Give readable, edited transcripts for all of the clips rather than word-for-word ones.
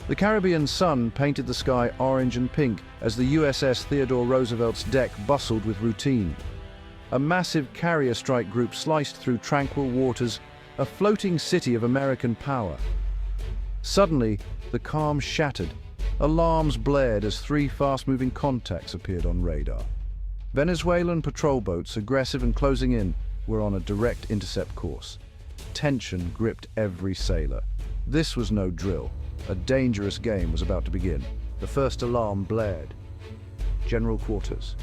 The Caribbean sun painted the sky orange and pink as the USS Theodore Roosevelt's deck bustled with routine. A massive carrier strike group sliced through tranquil waters, a floating city of American power. Suddenly, the calm shattered. Alarms blared as three fast-moving contacts appeared on radar. Venezuelan patrol boats, aggressive and closing in, were on a direct intercept course. Tension gripped every sailor. This was no drill. A dangerous game was about to begin. The first alarm blared. General quarters.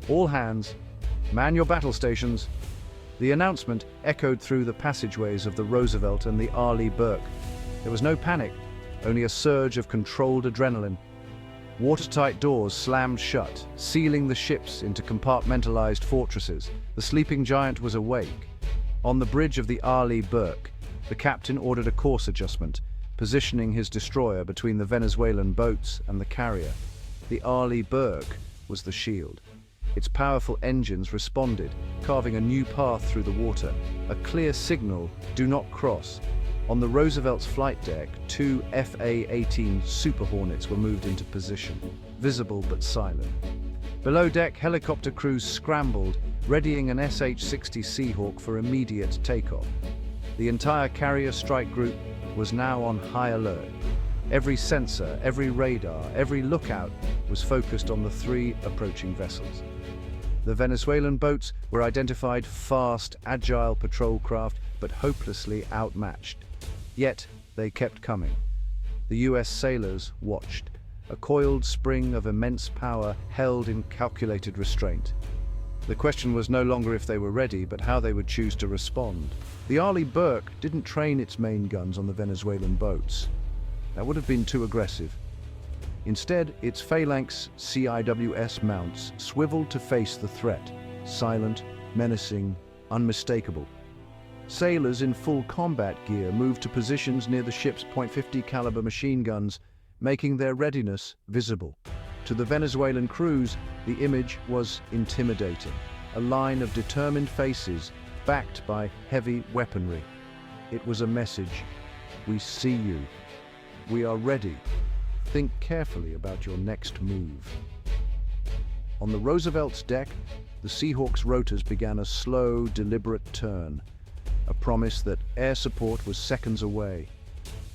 All hands, man your battle stations. The announcement echoed through the passageways of the Roosevelt and the Arleigh Burke. There was no panic, only a surge of controlled adrenaline. Watertight doors slammed shut, sealing the ships into compartmentalized fortresses. The sleeping giant was awake. On the bridge of the Arleigh Burke, the captain ordered a course adjustment, positioning his destroyer between the Venezuelan boats and the carrier. The Arleigh Burke was the shield. Its powerful engines responded, carving a new path through the water. A clear signal, do not cross. On the Roosevelt's flight deck, two FA-18 Super Hornets were moved into position, visible but silent. Below deck, helicopter crews scrambled, readying an SH-60 Seahawk for immediate takeoff. The entire carrier strike group was now on high alert. Every sensor, every radar, every lookout was focused on the three approaching vessels. The Venezuelan boats were identified fast, agile patrol craft, but hopelessly outmatched. Yet, they kept coming. The US sailors watched, a coiled spring of immense power held in calculated restraint. The question was no longer if they were ready, but how they would choose to respond. The Arleigh Burke didn't train its main guns on the Venezuelan boats. That would have been too aggressive. Instead, its phalanx CIWS mounts swiveled to face the threat, silent, menacing, unmistakable. Sailors in full combat gear moved to positions near the ship's .50 caliber machine guns, making their readiness visible. To the Venezuelan crews, the image was intimidating, a line of determined faces backed by heavy weaponry. It was a message: we see you. We are ready. Think carefully about your next move. On the Roosevelt's deck, the Seahawk's rotors began a slow, deliberate turn, a promise that air support was seconds away.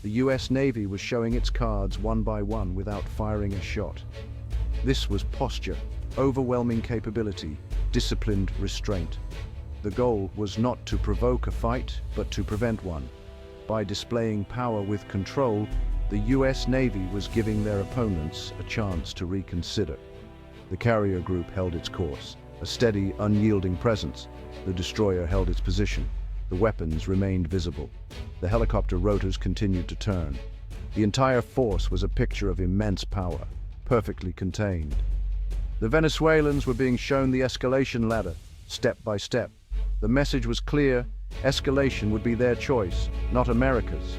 The US Navy was showing its cards one by one without firing a shot. This was posture, overwhelming capability, disciplined restraint. The goal was not to provoke a fight, but to prevent one. By displaying power with control, the US Navy was giving their opponents a chance to reconsider. The carrier group held its course, a steady, unyielding presence. The destroyer held its position. The weapons remained visible. The helicopter rotors continued to turn. The entire force was a picture of immense power, perfectly contained. The Venezuelans were being shown the escalation ladder, step by step. The message was clear: escalation would be their choice, not America's.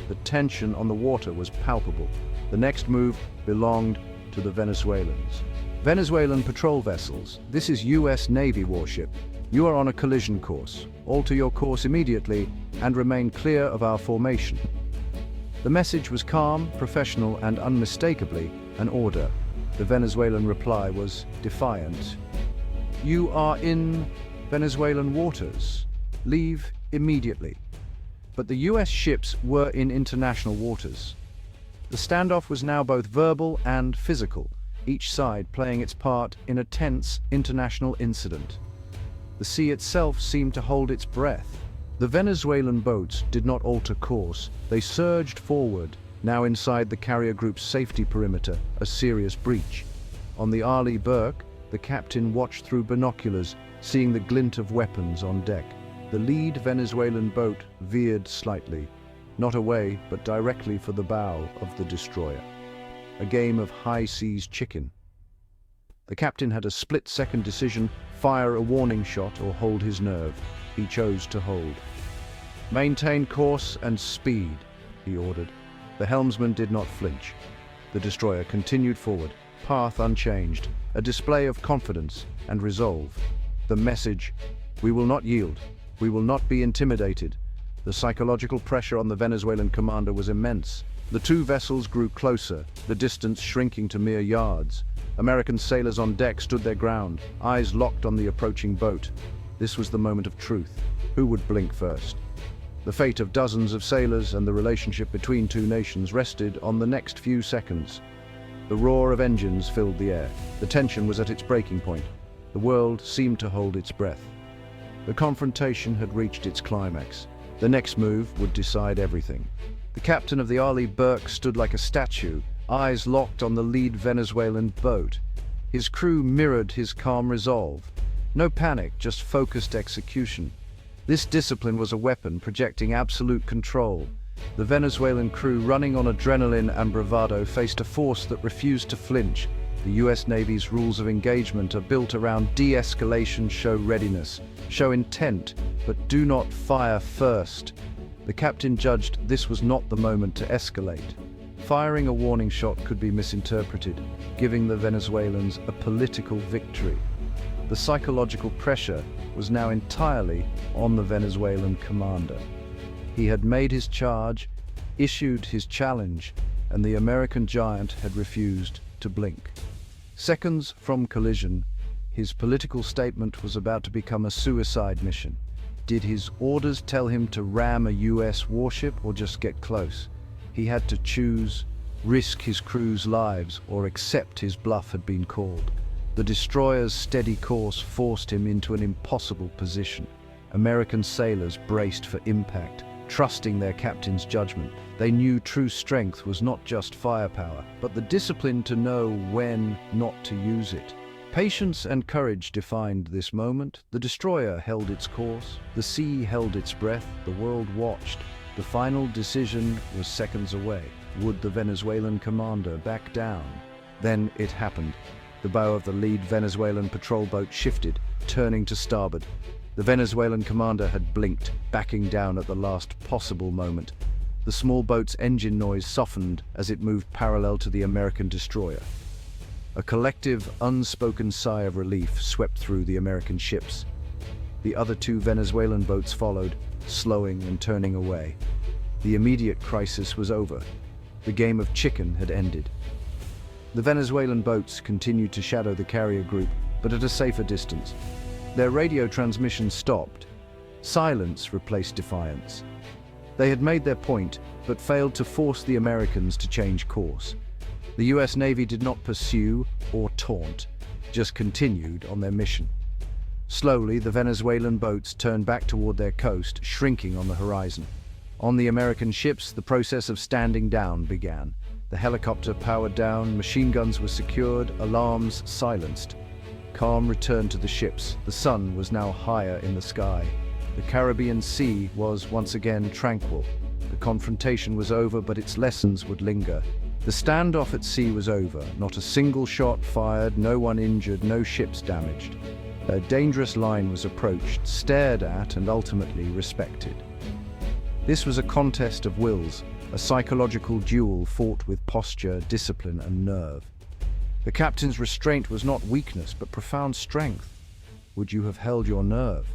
The tension on the water was palpable. The next move belonged to the Venezuelans. Venezuelan patrol vessels, this is US Navy warship. You are on a collision course. Alter your course immediately and remain clear of our formation. The message was calm, professional, and unmistakably an order. The Venezuelan reply was defiant. You are in Venezuelan waters. Leave immediately. But the US ships were in international waters. The standoff was now both verbal and physical, each side playing its part in a tense international incident. The sea itself seemed to hold its breath. The Venezuelan boats did not alter course. They surged forward, now inside the carrier group's safety perimeter, a serious breach. On the Arleigh Burke, the captain watched through binoculars, seeing the glint of weapons on deck. The lead Venezuelan boat veered slightly, not away, but directly for the bow of the destroyer. A game of high seas chicken. The captain had a split-second decision: fire a warning shot or hold his nerve. He chose to hold. Maintain course and speed, he ordered. The helmsman did not flinch. The destroyer continued forward, path unchanged, a display of confidence and resolve. The message: we will not yield. We will not be intimidated. The psychological pressure on the Venezuelan commander was immense. The two vessels grew closer, the distance shrinking to mere yards. American sailors on deck stood their ground, eyes locked on the approaching boat. This was the moment of truth. Who would blink first? The fate of dozens of sailors and the relationship between two nations rested on the next few seconds. The roar of engines filled the air. The tension was at its breaking point. The world seemed to hold its breath. The confrontation had reached its climax. The next move would decide everything. The captain of the Arleigh Burke stood like a statue, eyes locked on the lead Venezuelan boat. His crew mirrored his calm resolve. No panic, just focused execution. This discipline was a weapon projecting absolute control. The Venezuelan crew, running on adrenaline and bravado, faced a force that refused to flinch. The US Navy's rules of engagement are built around de-escalation: show readiness, show intent, but do not fire first. The captain judged this was not the moment to escalate. Firing a warning shot could be misinterpreted, giving the Venezuelans a political victory. The psychological pressure was now entirely on the Venezuelan commander. He had made his charge, issued his challenge, and the American giant had refused to blink. Seconds from collision, his political statement was about to become a suicide mission. Did his orders tell him to ram a US warship or just get close? He had to choose, risk his crew's lives or accept his bluff had been called. The destroyer's steady course forced him into an impossible position. American sailors braced for impact, trusting their captain's judgment. They knew true strength was not just firepower, but the discipline to know when not to use it. Patience and courage defined this moment. The destroyer held its course, the sea held its breath, the world watched. The final decision was seconds away. Would the Venezuelan commander back down? Then it happened. The bow of the lead Venezuelan patrol boat shifted, turning to starboard. The Venezuelan commander had blinked, backing down at the last possible moment. The small boat's engine noise softened as it moved parallel to the American destroyer. A collective, unspoken sigh of relief swept through the American ships. The other two Venezuelan boats followed, slowing and turning away. The immediate crisis was over. The game of chicken had ended. The Venezuelan boats continued to shadow the carrier group, but at a safer distance. Their radio transmission stopped. Silence replaced defiance. They had made their point, but failed to force the Americans to change course. The US Navy did not pursue or taunt, just continued on their mission. Slowly, the Venezuelan boats turned back toward their coast, shrinking on the horizon. On the American ships, the process of standing down began. The helicopter powered down, machine guns were secured, alarms silenced. Calm returned to the ships. The sun was now higher in the sky. The Caribbean Sea was once again tranquil. The confrontation was over, but its lessons would linger. The standoff at sea was over. Not a single shot fired, no one injured, no ships damaged. A dangerous line was approached, stared at, and ultimately respected. This was a contest of wills, a psychological duel fought with posture, discipline, and nerve. The captain's restraint was not weakness, but profound strength. Would you have held your nerve?